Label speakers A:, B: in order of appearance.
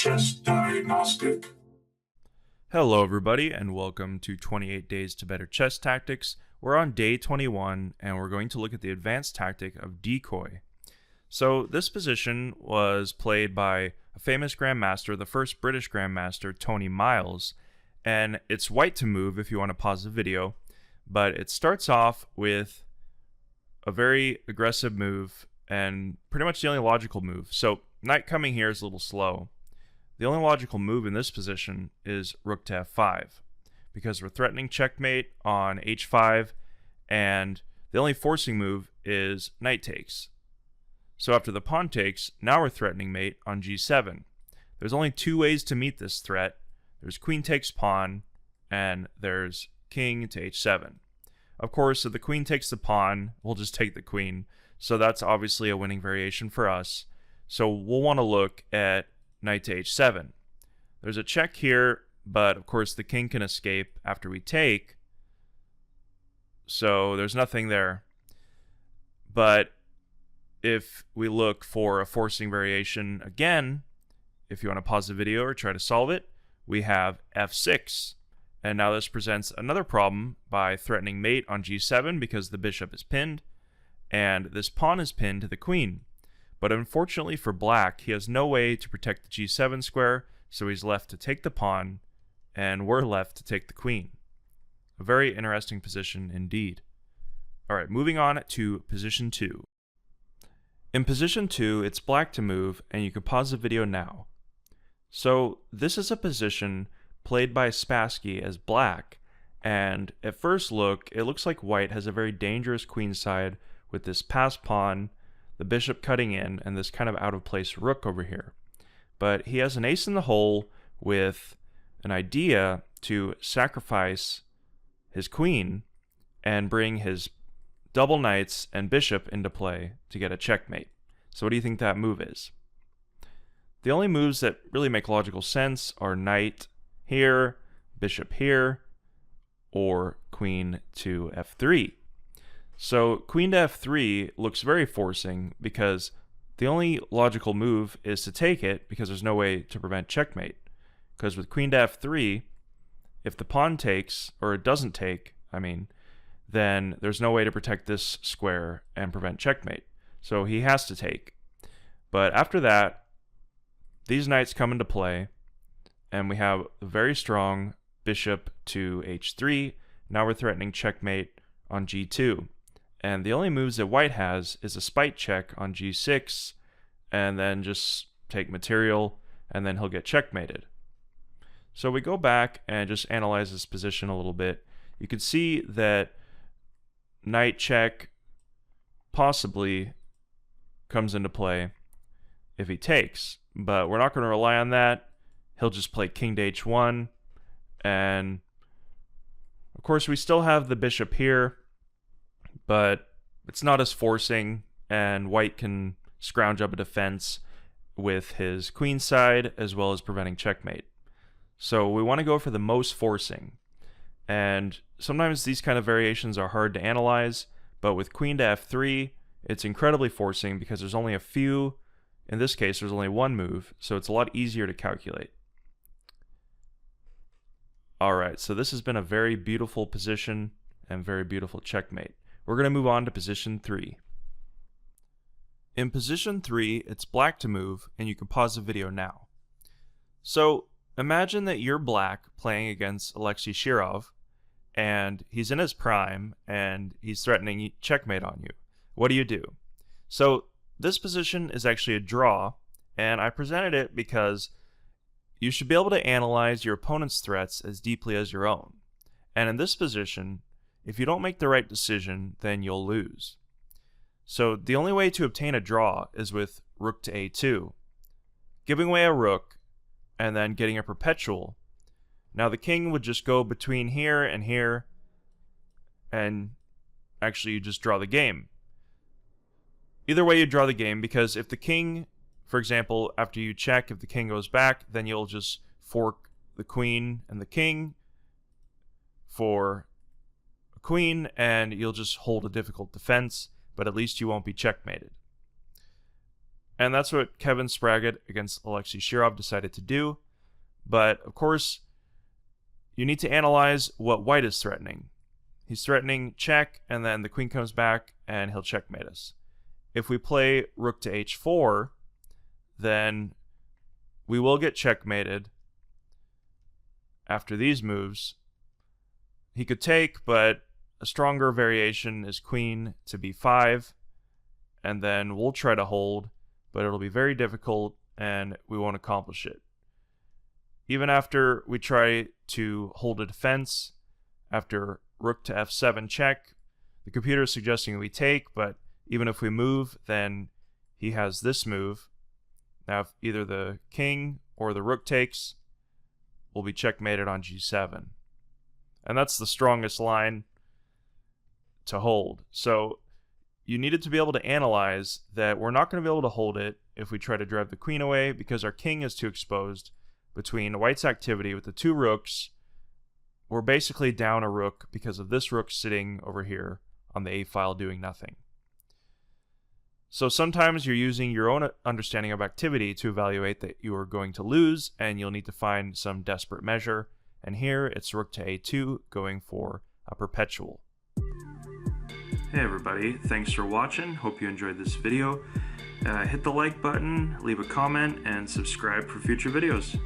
A: Chess Diagnostic.
B: Hello everybody and welcome to 28 Days to Better Chess Tactics. We're on day 21 and we're going to look at the advanced tactic of Decoy. So this position was played by a famous grandmaster, the first British grandmaster, Tony Miles, and it's white to move if you want to pause the video, but it starts off with a very aggressive move and pretty much the only logical move. So knight coming here is a little slow. The only logical move in this position is rook to f5, because we're threatening checkmate on h5, and the only forcing move is knight takes. So after the pawn takes, now we're threatening mate on g7. There's only two ways to meet this threat. There's queen takes pawn, and there's king to h7. Of course, if the queen takes the pawn, we'll just take the queen, so that's obviously a winning variation for us. So we'll want to look at knight to h7. There's a check here, but of course the king can escape after we take, so there's nothing there. But if we look for a forcing variation again, if you want to pause the video or try to solve it, we have f6. And now this presents another problem by threatening mate on g7 because the bishop is pinned, and this pawn is pinned to the queen. But unfortunately for black, he has no way to protect the g7 square, so he's left to take the pawn, and we're left to take the queen. A very interesting position indeed. Alright, moving on to position 2. In position 2, it's black to move, and you can pause the video now. So this is a position played by Spassky as black, and at first look, it looks like white has a very dangerous queenside with this passed pawn, the bishop cutting in, and this kind of out-of-place rook over here. But he has an ace in the hole with an idea to sacrifice his queen and bring his double knights and bishop into play to get a checkmate. So what do you think that move is? The only moves that really make logical sense are knight here, bishop here, or queen to f3. So queen to f3 looks very forcing because the only logical move is to take it because there's no way to prevent checkmate. Because with queen to f3, if the pawn takes, or it doesn't take, then there's no way to protect this square and prevent checkmate. So he has to take. But after that, these knights come into play, and we have a very strong bishop to h3. Now we're threatening checkmate on g2. And the only moves that white has is a spite check on g6, and then just take material, and then he'll get checkmated. So we go back and just analyze this position a little bit. You can see that knight check possibly comes into play if he takes, but we're not going to rely on that. He'll just play king to h1, and of course we still have the bishop here, but it's not as forcing, and white can scrounge up a defense with his queen side as well as preventing checkmate. So we want to go for the most forcing, and sometimes these kind of variations are hard to analyze, but with queen to f3 it's incredibly forcing because there's only a few. In this case there's only one move, so it's a lot easier to calculate. Alright, so this has been a very beautiful position and very beautiful checkmate. We're going to move on to position 3. In position 3, it's black to move, and you can pause the video now. So imagine that you're black playing against Alexei Shirov, and he's in his prime, and he's threatening checkmate on you. What do? So this position is actually a draw, and I presented it because you should be able to analyze your opponent's threats as deeply as your own. And in this position, if you don't make the right decision, then you'll lose. So the only way to obtain a draw is with rook to a2, giving away a rook, and then getting a perpetual. Now the king would just go between here, and actually you just draw the game. Either way you draw the game, because if the king, for example, after you check, if the king goes back, then you'll just fork the queen and the king for a queen, and you'll just hold a difficult defense, but at least you won't be checkmated. And that's what Kevin Spraggett against Alexei Shirov decided to do. But, of course, you need to analyze what white is threatening. He's threatening check, and then the queen comes back, and he'll checkmate us. If we play rook to h4, then we will get checkmated after these moves. He could take, but a stronger variation is queen to b5, and then we'll try to hold, but it'll be very difficult, and we won't accomplish it. Even after we try to hold a defense, after rook to f7 check, the computer is suggesting we take, but even if we move, then he has this move. Now, if either the king or the rook takes, we'll be checkmated on g7. And that's the strongest line to hold. So you needed to be able to analyze that we're not going to be able to hold it if we try to drive the queen away because our king is too exposed. Between white's activity with the two rooks, we're basically down a rook because of this rook sitting over here on the a file doing nothing. So sometimes you're using your own understanding of activity to evaluate that you are going to lose, and you'll need to find some desperate measure. And here it's rook to a2 going for a perpetual. Hey everybody, thanks for watching. Hope you enjoyed this video. Hit the like button, leave a comment, and subscribe for future videos.